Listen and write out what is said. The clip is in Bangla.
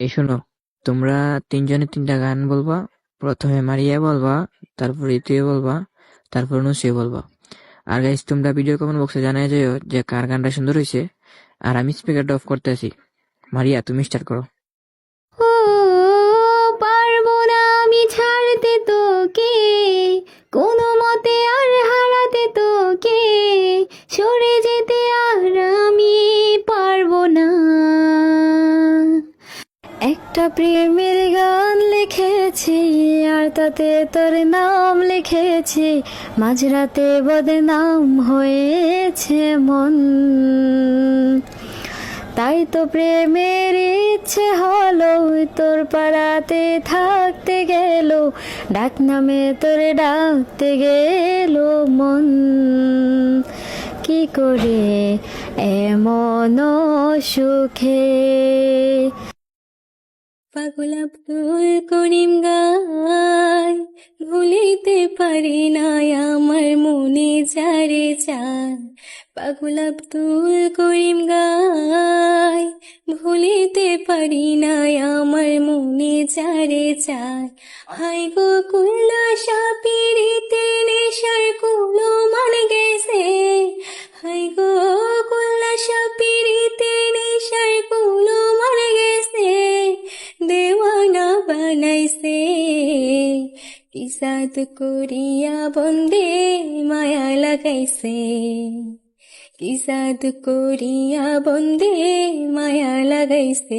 এই শোনো, তোমরা তিনজনে তিনটা গান বলবা। প্রথমে মারিয়া বলবা, তারপর ঋতুয়ে বলবা, তারপর নুসিয়ে বলবা। আর গাইস, তোমরা ভিডিও কমেন্ট বক্সে জানাই যাও যে কার গানটা সুন্দর হয়েছে। আর আমি স্পিকারটা অফ করতেছি। মারিয়া, তুমি স্টার্ট করো। ও পারবো না আমি ছাড়তে তোকে, কোনো মতে আর হারাতে তোকে, সরে যেতে আর আমি পারবো না। একটা প্রেমের গান লিখেছি আর তাতে তোর নাম লিখেছি, মাঝরাতে বদনাম হয়েছে মন। তাই তো প্রেমের ইচ্ছে হলো তোর পাড়াতে থাকতে গেল, ডাক নামে তোর ডাকতে গেল মন। কি করে এমন সুখে। পাগল আব্দুল করিম গায়, ভুলিতে পারি না আমার মনে যারে চায়। পাগল আব্দুল করিম গায়, ভুলিতে পারি না আমার মনে যারে চায়। হাই গো কুল্লা সাপিরিতে নেশার কুলো মান গেছে, হাই গো কুল্লা সাপিরিতে নেশার কুলো মান গেছে, দেওয়ানা বানাইছে। কিসাদ করিয়া বন্দে মায়া লাগাইছে, কিসাদ করিয়া বন্দে মায়া লাগাইছে।